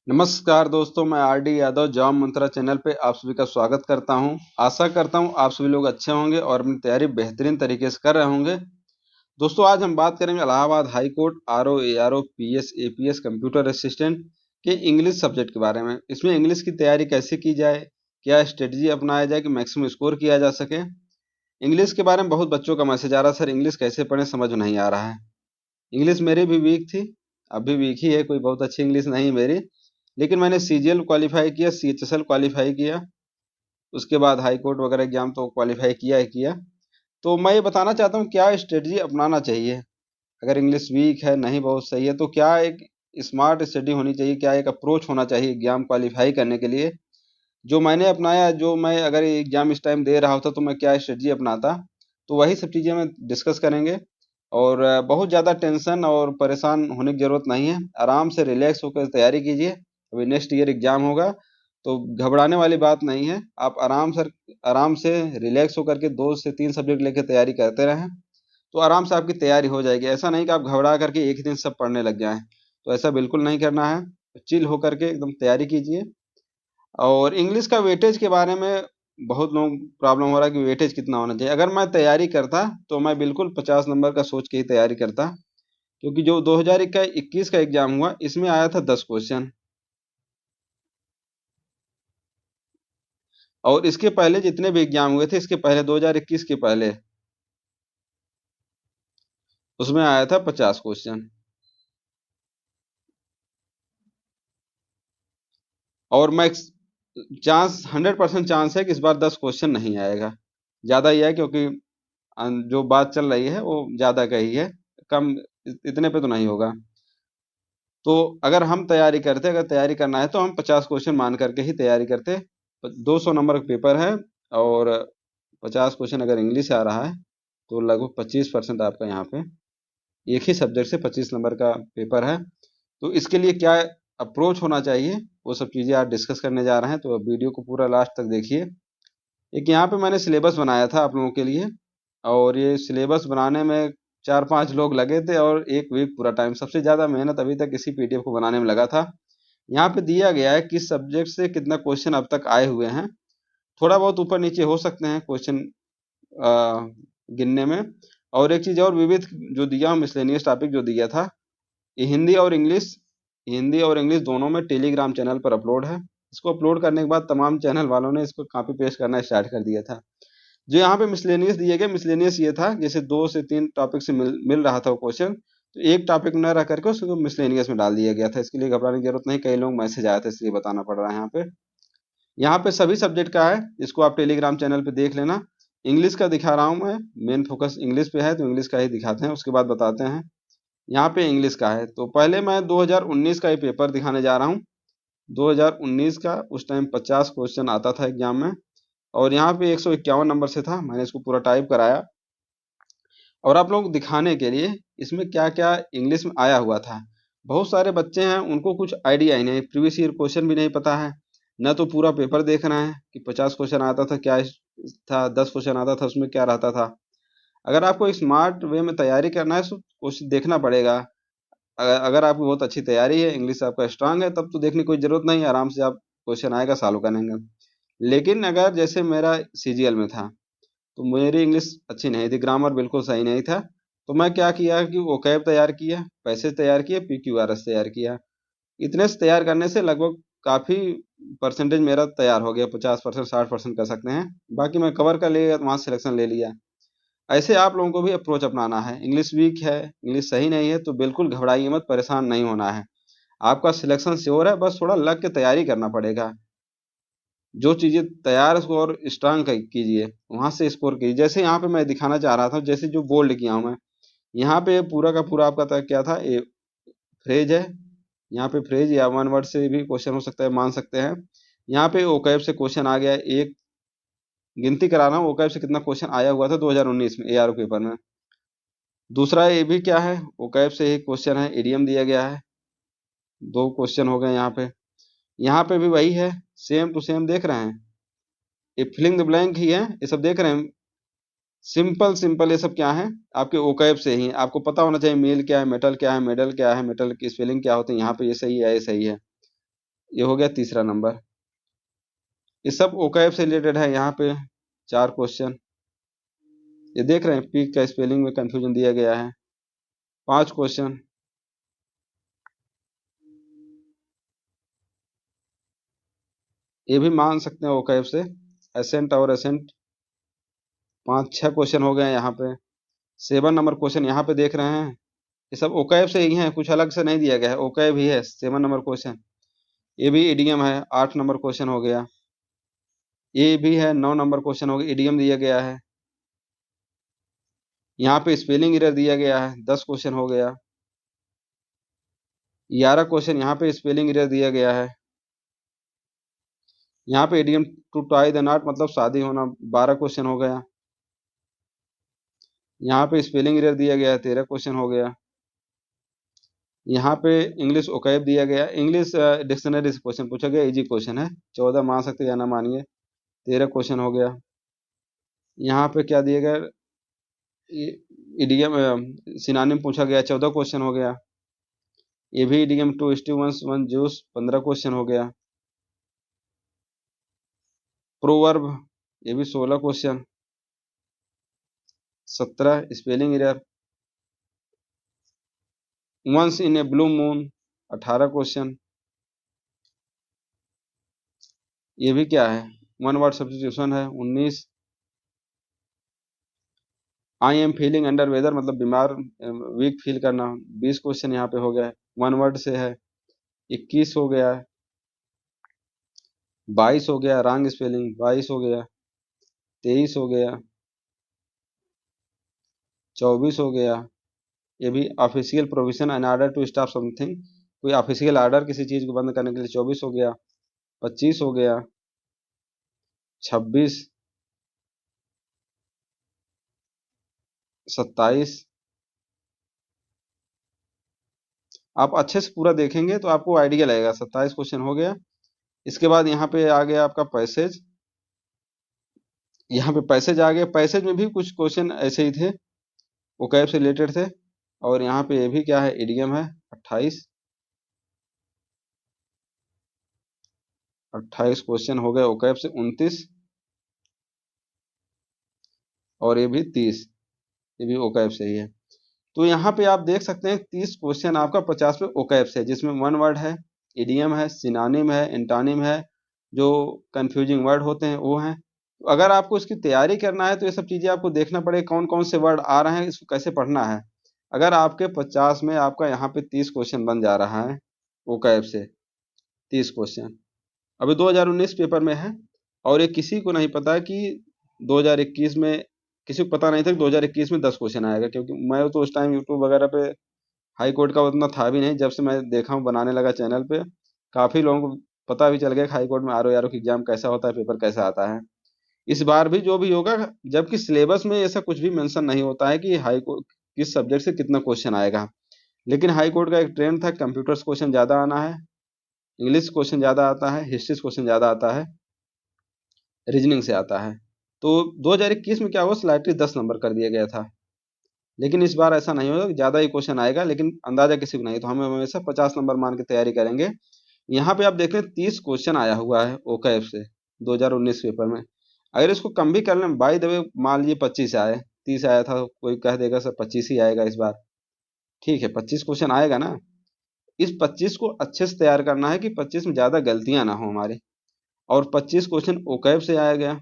नमस्कार दोस्तों, मैं आर डी यादव जॉब मंत्रा चैनल पे आप सभी का स्वागत करता हूं। आशा करता हूं आप सभी लोग अच्छे होंगे और अपनी तैयारी बेहतरीन तरीके से कर रहे होंगे। दोस्तों, आज हम बात करेंगे Allahabad high court R O A R O P S A P S computer assistant के इंग्लिश सब्जेक्ट के बारे में। इसमें इंग्लिश की तैयारी कैसे की जाए, क्या स्ट्रेटजी अपनाया जाए कि मैक्सिमम स्कोर किया जा सके। इंग्लिश के बारे में बहुत बच्चों का मैसेज आ रहा है, सर इंग्लिश कैसे पढ़ें समझ में नहीं आ रहा है। इंग्लिश मेरी भी वीक थी, अभी वीक ही है, कोई बहुत अच्छी इंग्लिश नहीं है मेरी। लेकिन मैंने सीजीएल क्वालिफाई किया, सीएचएसएल क्वालिफाई किया, उसके बाद हाई कोर्ट वगैरह एग्जाम तो क्वालिफाई किया ही किया। तो मैं ये बताना चाहता हूँ क्या स्ट्रेटजी अपनाना चाहिए अगर इंग्लिश वीक है, नहीं बहुत सही है, तो क्या एक स्मार्ट स्टडी होनी चाहिए, क्या एक अप्रोच होना चाहिए एग्जाम क्वालिफाई करने के लिए। जो मैंने अपनाया, जो मैं अगर एग्जाम इस टाइम दे रहा होता तो मैं क्या स्ट्रेटजी अपनाता, तो वही सब चीज़ें मैं डिस्कस करेंगे। और बहुत ज़्यादा टेंशन और परेशान होने की ज़रूरत नहीं है, आराम से रिलैक्स होकर तैयारी कीजिए। अभी नेक्स्ट ईयर एग्ज़ाम होगा, तो घबराने वाली बात नहीं है। आप आराम से रिलैक्स होकर के 2 से 3 सब्जेक्ट लेकर तैयारी करते रहें, तो आराम से आपकी तैयारी हो जाएगी। ऐसा नहीं कि आप घबरा करके एक ही दिन सब पढ़ने लग जाएं, तो ऐसा बिल्कुल नहीं करना है। चिल होकर के एकदम तैयारी कीजिए। और इंग्लिश का वेटेज के बारे में बहुत लोग प्रॉब्लम हो रहा है कि वेटेज कितना होना चाहिए। अगर मैं तैयारी करता तो मैं बिल्कुल 50 नंबर का सोच के ही तैयारी करता, क्योंकि जो 2021 का एग्जाम हुआ इसमें आया था 10 क्वेश्चन, और इसके पहले जितने भी एग्जाम हुए थे इसके पहले 2021 के पहले, उसमें आया था 50 क्वेश्चन। और मैं चांस 100% चांस है कि इस बार 10 क्वेश्चन नहीं आएगा। ज़्यादा ही है, क्योंकि जो बात चल रही है वो ज़्यादा का ही है, कम इतने पे तो नहीं होगा। तो अगर हम तैयारी करते, अगर तैयारी करना है तो हम 50 क्वेश्चन मान करके ही तैयारी करते। 200 नंबर का पेपर है, और 50 क्वेश्चन अगर इंग्लिश से आ रहा है तो लगभग 25% आपका यहाँ पे एक ही सब्जेक्ट से 25 नंबर का पेपर है। तो इसके लिए क्या अप्रोच होना चाहिए, वो सब चीज़ें आज डिस्कस करने जा रहे हैं, तो वीडियो को पूरा लास्ट तक देखिए। एक यहाँ पे मैंने सिलेबस बनाया था आप लोगों के लिए, और ये सिलेबस बनाने में 4-5 लोग लगे थे, और 1 वीक पूरा टाइम, सबसे ज़्यादा मेहनत अभी तक इसी पीडीएफ को बनाने में लगा था। यहाँ पे दिया गया है किस सब्जेक्ट से कितना क्वेश्चन अब तक आए हुए हैं। थोड़ा बहुत ऊपर नीचे हो सकते हैं क्वेश्चन गिनने में। और एक चीज़ और, विविध जो दिया हूँ, मिसलेनियस टॉपिक जो दिया था, ये हिंदी और इंग्लिश दोनों में टेलीग्राम चैनल पर अपलोड है। इसको अपलोड करने के बाद तमाम चैनल वालों ने इसको कॉपी पेस्ट करना स्टार्ट कर दिया था। जो यहाँ पे मिसलेनियस दिए गए, मिसलेनियस ये था जैसे 2 से 3 टॉपिक से मिल रहा था वो क्वेश्चन, तो एक टॉपिक न रह करके उसको मिसलेनियस में डाल दिया गया था। इसके लिए घबराने की जरूरत नहीं, कई लोग मैसेज आया था इसलिए बताना पड़ रहा है यहाँ पे। यहाँ पे सभी सब्जेक्ट का है, इसको आप टेलीग्राम चैनल पे देख लेना। इंग्लिश का दिखा रहा हूँ मैं, मेन फोकस इंग्लिश पे है तो इंग्लिश का ही दिखाते हैं, उसके बाद बताते हैं। यहाँ पे इंग्लिश का है, तो पहले मैं 2019 का ही पेपर दिखाने जा रहा हूँ। 2019 का उस टाइम 50 क्वेश्चन आता था एग्जाम में, और यहाँ पे 151 नंबर से था। मैंने इसको पूरा टाइप कराया और आप लोग दिखाने के लिए इसमें क्या क्या इंग्लिश में आया हुआ था। बहुत सारे बच्चे हैं उनको कुछ आइडिया ही नहीं, प्रीवियस ईयर क्वेश्चन भी नहीं पता है, न तो पूरा पेपर देख रहे हैं कि 50 क्वेश्चन आता था क्या था, 10 क्वेश्चन आता था उसमें क्या रहता था। अगर आपको एक स्मार्ट वे में तैयारी करना है तो क्वेश्चन देखना पड़ेगा। अगर आपकी बहुत अच्छी तैयारी है, इंग्लिश आपका स्ट्रांग है, तब तो देखने की कोई ज़रूरत नहीं है, आराम से आप क्वेश्चन आएगा सॉल्व करेंगे। लेकिन अगर जैसे मेरा सीजीएल में था, तो मेरी इंग्लिश अच्छी नहीं थी, ग्रामर बिल्कुल सही नहीं था, तो मैं क्या किया कि वोकैब तैयार किया, पैसेज तैयार किए, पीक्यूआरएस तैयार किया। इतने से तैयार करने से लगभग काफ़ी परसेंटेज मेरा तैयार हो गया, 50%, 60% कह सकते हैं। बाकी मैं कवर कर लिया, वहाँ सिलेक्शन ले लिया। ऐसे आप लोगों को भी अप्रोच अपनाना है। इंग्लिश वीक है, इंग्लिश सही नहीं है, तो बिल्कुल घबराइए मत, परेशान नहीं होना है। आपका सिलेक्शन श्योर है, बस थोड़ा लग के तैयारी करना पड़ेगा। जो चीज़ें तैयार उसको और स्ट्रांग कीजिए, वहाँ से स्कोर कीजिए। जैसे यहाँ पे मैं दिखाना चाह रहा था, जैसे जो बोल्ड किया हूँ मैं, यहाँ पे पूरा का पूरा आपका क्या था, ये फ्रेज है। यहाँ पे फ्रेज या वन वर्ड से भी क्वेश्चन हो सकता है, मान सकते हैं। यहाँ पे ओकैब से क्वेश्चन आ गया, एक गिनती करा रहा हूँ ओकैब से कितना क्वेश्चन आया हुआ था 2019 में एआरओ पेपर में। दूसरा ये भी क्या है, ओकैब से एक क्वेश्चन है, इडियम दिया गया है, 2 क्वेश्चन हो गए यहाँ पे। यहाँ पे भी वही है, सेम टू सेम देख रहे हैं, ये फिलिंग द ब्लैंक ही है, ये सब देख रहे हैं। सिंपल सिंपल ये सब क्या है, आपके ओकैब से ही। आपको पता होना चाहिए मेल क्या है, मेटल क्या है, मेडल क्या है, मेटल की स्पेलिंग क्या होती है। यहाँ पे ये सही है, ये सही है। ये हो गया तीसरा नंबर। ये सब ओकैब से रिलेटेड है। यहाँ पे 4 क्वेश्चन ये देख रहे हैं, पीक का स्पेलिंग में कंफ्यूजन दिया गया है। 5 क्वेश्चन, ये भी मान सकते हैं ओकैब से। एसेंट और एसेंट 5-6 क्वेश्चन हो गए हैं यहाँ पे। 7 नंबर क्वेश्चन यहाँ पे देख रहे हैं, ये सब ओकैब से ही है, कुछ अलग से नहीं दिया गया है, ओकैब ही है। 7 नंबर क्वेश्चन ये भी ईडीएम है। 8 नंबर क्वेश्चन हो गया, ये भी है। 9 नंबर क्वेश्चन हो गया, ईडीएम दिया गया है। यहाँ पे स्पेलिंग एरर दिया गया है, 10 क्वेश्चन हो गया। 11 क्वेश्चन यहाँ पे स्पेलिंग एरर दिया गया है। यहाँ पे idiom to tie the knot मतलब शादी होना, 12 क्वेश्चन हो गया। यहाँ पे स्पेलिंग एरर दिया गया है, 13 क्वेश्चन हो गया। यहाँ पे इंग्लिश ओकैब दिया गया, इंग्लिश डिक्शनरी से क्वेश्चन पूछा गया, इजी क्वेश्चन है। 14 मान सकते या ना मानिए, 13 क्वेश्चन हो गया। यहाँ पे क्या दिया गया, ईडीएम सिनोनिम पूछा गया, 14 क्वेश्चन हो गया। ये भी idiom to one juice, 15 question हो गया। प्रोवर्ब ये भी 16 question. 17 spelling error. Once in a blue moon 18 question. ये भी क्या है, वन वर्ड सब्स्टिट्यूशन है, 19। I am feeling under weather मतलब बीमार, वीक फील करना, 20 क्वेश्चन यहाँ पे हो गया है, वन वर्ड से है। 21 हो गया, 22 हो गया, रॉन्ग स्पेलिंग, 22 हो गया। 23 हो गया, 24 हो गया। ये भी official provision an order to stop something, कोई ऑफिशियल ऑर्डर किसी चीज को बंद करने के लिए, 24 हो गया। 25 हो गया, 26, 27। आप अच्छे से पूरा देखेंगे तो आपको आइडिया लगेगा। 27 क्वेश्चन हो गया। इसके बाद यहाँ पे आ गया आपका पैसेज। यहाँ पे पैसेज आ गया, पैसेज में भी कुछ क्वेश्चन ऐसे ही थे, वोकैब से रिलेटेड थे। और यहाँ पे ये भी क्या है, इडियम है। 28 क्वेश्चन हो गए वोकैब से। 29 और ये भी 30, ये भी वोकैब से ही है। तो यहाँ पे आप देख सकते हैं 30 क्वेश्चन आपका 50 पे वोकैब से है, जिसमें वन वर्ड है, इडियम है, सिनोनिम है, एंटोनिम है, जो कंफ्यूजिंग वर्ड होते हैं वो हैं। तो अगर आपको इसकी तैयारी करना है तो ये सब चीजें आपको देखना पड़ेगा, कौन कौन से वर्ड आ रहे हैं, इसको कैसे पढ़ना है। अगर आपके 50 में आपका यहाँ पे 30 क्वेश्चन बन जा रहा है वोकैब से, 30 क्वेश्चन अभी 2019 पेपर में है। और ये किसी को नहीं पता कि 2021 में, किसी को पता नहीं था कि 2021 में 10 क्वेश्चन आएगा, क्योंकि मैं तो उस टाइम यूट्यूब वगैरह पे हाई कोर्ट का उतना था भी नहीं। जब से मैं देखा हूँ बनाने लगा चैनल पे, काफी लोगों को पता भी चल गया कि हाई कोर्ट में आर ओ की एग्जाम कैसा होता है, पेपर कैसा आता है। इस बार भी जो भी होगा, जबकि सिलेबस में ऐसा कुछ भी मेंशन नहीं होता है कि हाई कोर्ट किस सब्जेक्ट से कितना क्वेश्चन आएगा। लेकिन हाई कोर्ट का एक ट्रेंड था, कंप्यूटर्स क्वेश्चन ज्यादा आना है, इंग्लिश क्वेश्चन ज्यादा आता है, हिस्ट्री क्वेश्चन ज्यादा आता है, रीजनिंग से आता है। तो 2021 में क्या हुआ, स्लाइटली 10 नंबर कर दिया गया था। लेकिन इस बार ऐसा नहीं होगा, ज्यादा ही क्वेश्चन आएगा, लेकिन अंदाजा किसी को नहीं। तो हम हमेशा 50 नंबर मान के तैयारी करेंगे। यहाँ पे आप देख रहे हैं 30 क्वेश्चन आया हुआ है ओकैब से 2019 पेपर में। अगर इसको कम भी कर लें, बाय द वे मान लीजिए 25 आए, 30 आया था, कोई कह देगा सर 25 ही आएगा इस बार, ठीक है 25 क्वेश्चन आएगा ना। इस 25 को अच्छे से तैयार करना है कि 25 में ज्यादा गलतियां ना हो हमारी। और 25 क्वेश्चन ओकैब से आया गया।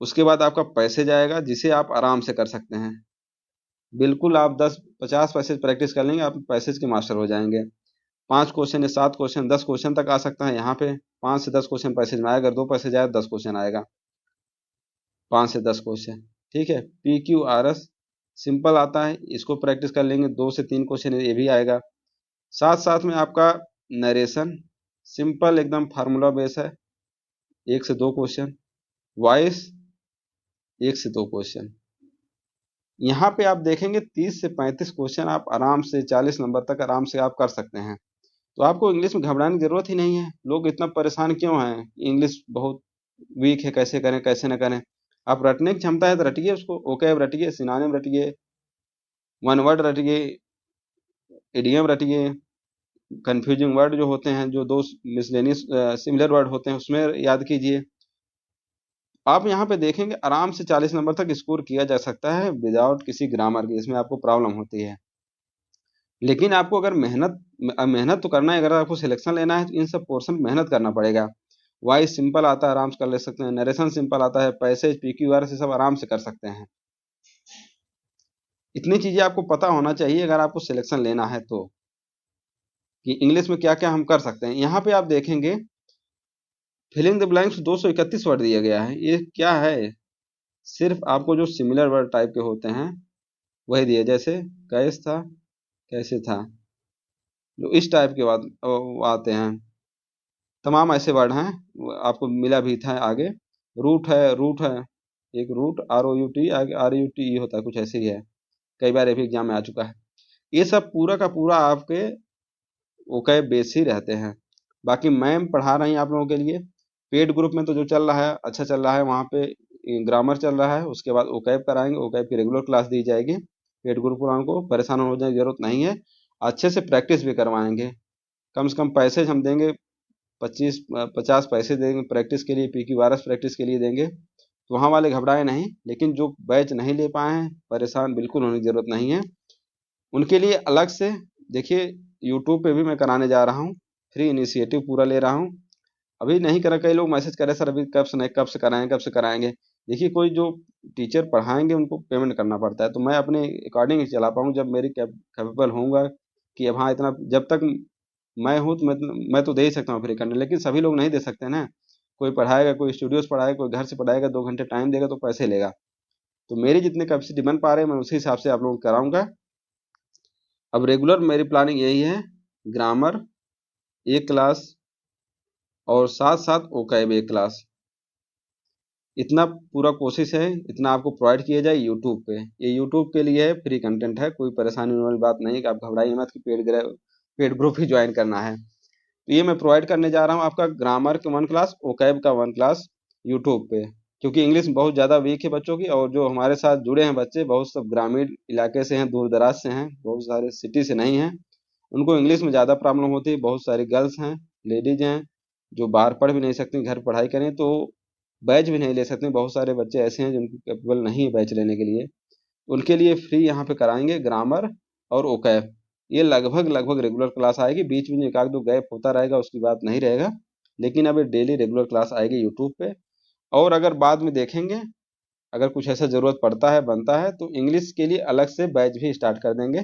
उसके बाद आपका पैसेज आएगा, जिसे आप आराम से कर सकते हैं। बिल्कुल आप 10-50 पैसेज प्रैक्टिस कर लेंगे, आप पैसेज के मास्टर हो जाएंगे। 5 क्वेश्चन या 7 क्वेश्चन, 10 क्वेश्चन तक आ सकता है यहाँ पे। 5 से 10 क्वेश्चन पैसेज में आएगा, अगर 2 पैसेज आए 10 क्वेश्चन आएगा। 5 से 10 क्वेश्चन, ठीक है। P Q R S simple आता है, इसको प्रैक्टिस कर लेंगे। 2 से 3 क्वेश्चन ये भी आएगा। साथ साथ में आपका नरेशन सिंपल एकदम फार्मूला बेस है, 1 से 2 क्वेश्चन। वॉइस 1 से 2 क्वेश्चन। यहाँ पे आप देखेंगे 30 से 35 क्वेश्चन आप आराम से 40 नंबर तक आराम से आप कर सकते हैं। तो आपको इंग्लिश में घबराने की जरूरत ही नहीं है। लोग इतना परेशान क्यों हैं, इंग्लिश बहुत वीक है, कैसे करें कैसे न करें। आप रटने की क्षमता है तो रटिए उसको, ओकैब रटिए, सिनोनिम रटिए, वन वर्ड रटिए, इडियम रटिए, कंफ्यूजिंग वर्ड जो होते हैं, जो दो मिसलेनियस सिमिलर वर्ड होते हैं, उसमें याद कीजिए। आप यहाँ पे देखेंगे आराम से 40 नंबर तक स्कोर किया जा सकता है विदाउट किसी ग्रामर के, इसमें आपको प्रॉब्लम होती है। लेकिन आपको अगर मेहनत तो करना है, अगर आपको सिलेक्शन लेना है तो इन सब पोर्शन मेहनत करना पड़ेगा। वॉइस सिंपल आता है, आराम से कर ले सकते हैं, नरेशन सिंपल आता है, पैसेज PQR से सब आराम से कर सकते हैं। इतनी चीजें आपको पता होना चाहिए अगर आपको सिलेक्शन लेना है तो, कि इंग्लिश में क्या क्या हम कर सकते हैं। यहाँ पे आप देखेंगे फिलिंग द ब्लैंक्स 231 वर्ड दिया गया है। ये क्या है? सिर्फ आपको जो सिमिलर वर्ड टाइप के होते हैं वही दिए, जैसे कैश था, कैसे था, जो इस टाइप के वो आते हैं। तमाम ऐसे वर्ड हैं, आपको मिला भी था आगे। रूट है, एक रूट ROUT, आगे RUTE होता है, कुछ ऐसे ही है, कई बार ये भी एग्जाम में आ चुका है। ये सब पूरा का पूरा आपके ओके बेस ही रहते हैं। बाकी मैम पढ़ा रही हैं आप लोगों के लिए। पेड ग्रुप में तो जो चल रहा है अच्छा चल रहा है, वहाँ पे ग्रामर चल रहा है, उसके बाद ओकैब कराएंगे, ओकैब की रेगुलर क्लास दी जाएगी। पेड ग्रुप वालों को परेशान होने की जरूरत नहीं है, अच्छे से प्रैक्टिस भी करवाएंगे। कम से कम पैसे हम देंगे, 50 पैसे देंगे प्रैक्टिस के लिए, PQRS प्रैक्टिस के लिए देंगे, तो वहाँ वाले घबराए नहीं। लेकिन जो बैच नहीं ले पाए हैं, परेशान बिल्कुल होने की जरूरत नहीं है। उनके लिए अलग से देखिए, यूट्यूब पे भी मैं कराने जा रहा हूँ, फ्री इनिशिएटिव पूरा ले रहा हूँ। अभी नहीं करा, कई लोग मैसेज करे सर अभी कब से कराएंगे, कब से कराएंगे। देखिए, कोई जो टीचर पढ़ाएंगे उनको पेमेंट करना पड़ता है, तो मैं अपने अकॉर्डिंग ही चला पाऊँ, जब मेरी कैपेबल होऊंगा कि अब हाँ इतना, जब तक मैं हूँ तो मैं तो दे ही सकता हूँ फ्री करने, लेकिन सभी लोग नहीं दे सकते ना। कोई पढ़ाएगा, कोई स्टूडियो से पढ़ाएगा, कोई घर से पढ़ाएगा, 2 घंटे टाइम देगा तो पैसे लेगा। तो मेरी जितनी कैपेसिटी बन पा रहे हैं मैं उसी हिसाब से आप लोगों को कराऊंगा। अब रेगुलर मेरी प्लानिंग यही है, ग्रामर एक क्लास और साथ साथ ओकैब एक क्लास, इतना पूरा कोशिश है, इतना आपको प्रोवाइड किया जाए यूट्यूब पे। ये यूट्यूब के लिए है, फ्री कंटेंट है, कोई परेशानी होने वाली बात नहीं कि आप घबराइए मत कि पेड ग्रुप ही ज्वाइन करना है। तो ये मैं प्रोवाइड करने जा रहा हूँ आपका ग्रामर का 1 क्लास, ओकैब का 1 क्लास यूट्यूब पे। क्योंकि इंग्लिश बहुत ज़्यादा वीक है बच्चों की, और जो हमारे साथ जुड़े हैं बच्चे बहुत सब ग्रामीण इलाके से हैं, दूर दराज से हैं, बहुत सारे सिटी से नहीं हैं, उनको इंग्लिश में ज़्यादा प्रॉब्लम होती है। बहुत सारी गर्ल्स हैं, लेडीज हैं, जो बाहर पढ़ भी नहीं सकती, घर पढ़ाई करें तो बैच भी नहीं ले सकते। बहुत सारे बच्चे ऐसे हैं जिनकी कैपेबल नहीं है बैच लेने के लिए, उनके लिए फ्री यहाँ पे कराएंगे ग्रामर और ओकैब। ये लगभग लगभग रेगुलर क्लास आएगी, बीच में एक आध दो गैप होता रहेगा, उसकी बात नहीं रहेगा, लेकिन अब ये डेली रेगुलर क्लास आएगी यूट्यूब पे। और अगर बाद में देखेंगे, अगर कुछ ऐसा ज़रूरत पड़ता है, बनता है, तो इंग्लिश के लिए अलग से बैच भी स्टार्ट कर देंगे।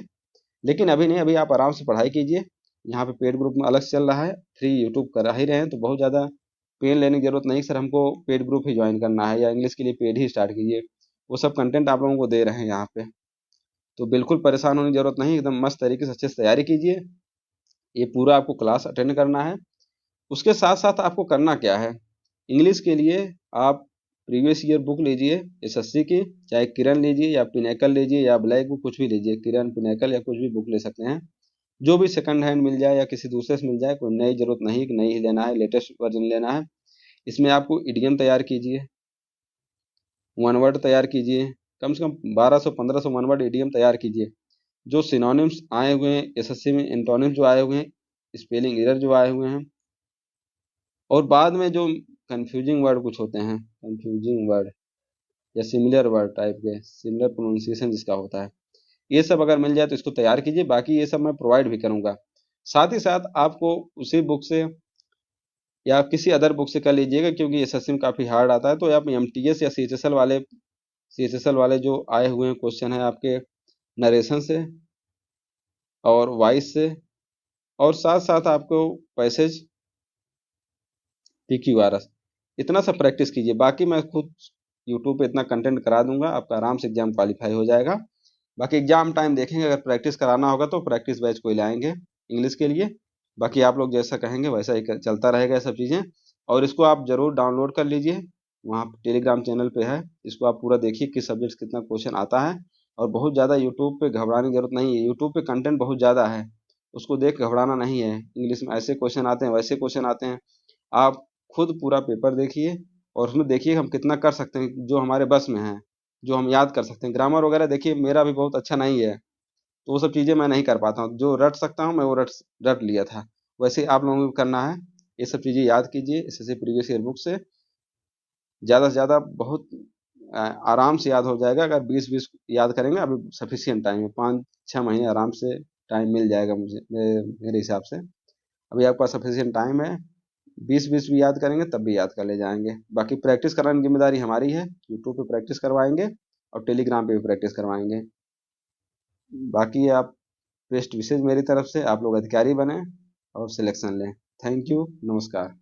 लेकिन अभी नहीं, अभी आप आराम से पढ़ाई कीजिए। यहाँ पे पेड ग्रुप में अलग से चल रहा है, फ्री यूट्यूब करा ही रहे हैं, तो बहुत ज़्यादा पेन लेने की जरूरत नहीं सर हमको पेड ग्रुप ही ज्वाइन करना है, या इंग्लिश के लिए पेड ही स्टार्ट कीजिए। वो सब कंटेंट आप लोगों को दे रहे हैं यहाँ पे, तो बिल्कुल परेशान होने की जरूरत नहीं, एकदम मस्त तरीके से अच्छे से तैयारी कीजिए। ये पूरा आपको क्लास अटेंड करना है। उसके साथ साथ आपको करना क्या है, इंग्लिश के लिए आप प्रीवियस ईयर बुक लीजिए SSC की, चाहे किरण लीजिए या पिनेकल लीजिए या ब्लैक बुक, कुछ भी लीजिए, किरण पिनेकल या कुछ भी बुक ले सकते हैं, जो भी सेकंड हैंड मिल जाए या किसी दूसरे से मिल जाए, कोई नई जरूरत नहीं कि नई ही लेना है, लेटेस्ट वर्जन लेना है। इसमें आपको इडियम तैयार कीजिए, वन वर्ड तैयार कीजिए, कम से कम 1200-1500 वन वर्ड इडियम तैयार कीजिए। जो सिनोनिम्स आए हुए हैं SSC में, एंटोनिम्स जो आए हुए हैं, स्पेलिंग एरर जो आए हुए हैं, और बाद में जो कंफ्यूजिंग वर्ड कुछ होते हैं, कंफ्यूजिंग वर्ड या सिमिलर वर्ड टाइप के, सिमिलर प्रोनाउंसिएशन जिसका होता है, ये सब अगर मिल जाए तो इसको तैयार कीजिए। बाकी ये सब मैं प्रोवाइड भी करूंगा। साथ ही साथ आपको उसी बुक से या आप किसी अदर बुक से कर लीजिएगा, क्योंकि SSC में काफ़ी हार्ड आता है, तो आप MTS या CHSL वाले जो आए हुए हैं क्वेश्चन है आपके नरेशन से और वॉइस से, और साथ साथ आपको पैसेज PQRS, इतना सब प्रैक्टिस कीजिए। बाकी मैं खुद यूट्यूब पे इतना कंटेंट करा दूंगा, आपका आराम से एग्जाम क्वालिफाई हो जाएगा। बाकी एग्जाम टाइम देखेंगे, अगर प्रैक्टिस कराना होगा तो प्रैक्टिस बैच कोई लाएंगे इंग्लिश के लिए। बाकी आप लोग जैसा कहेंगे वैसा ही चलता रहेगा ये सब चीज़ें। और इसको आप ज़रूर डाउनलोड कर लीजिए, वहाँ टेलीग्राम चैनल पे है, इसको आप पूरा देखिए किस सब्जेक्ट कितना क्वेश्चन आता है। और बहुत ज़्यादा यूट्यूब पे घबराने की जरूरत नहीं है, यूट्यूब पे कंटेंट बहुत ज़्यादा है, उसको देख घबराना नहीं है। इंग्लिश में ऐसे क्वेश्चन आते हैं, वैसे क्वेश्चन आते हैं, आप खुद पूरा पेपर देखिए और उसमें देखिए हम कितना कर सकते हैं, जो हमारे बस में है, जो हम याद कर सकते हैं। ग्रामर वगैरह देखिए मेरा भी बहुत अच्छा नहीं है, तो वो सब चीज़ें मैं नहीं कर पाता हूँ, जो रट सकता हूँ मैं वो रट रट लिया था। वैसे ही आप लोगों को भी करना है, ये सब चीज़ें याद कीजिए एसएससी प्रीवियस ईयर बुक से, ज़्यादा से ज़्यादा बहुत आराम से याद हो जाएगा। अगर 20-20 याद करेंगे, अभी सफिशियंट टाइम है, 5-6 महीने आराम से टाइम मिल जाएगा मुझे, मेरे हिसाब से अभी आपके पास सफिशियंट टाइम है। 20-20 भी याद करेंगे तब भी याद कर ले जाएंगे। बाकी प्रैक्टिस कराने की जिम्मेदारी हमारी है, यूट्यूब पे प्रैक्टिस करवाएंगे और टेलीग्राम पे भी प्रैक्टिस करवाएंगे। बाकी आप बेस्ट विशेष मेरी तरफ से, आप लोग अधिकारी बने और सिलेक्शन लें। थैंक यू, नमस्कार।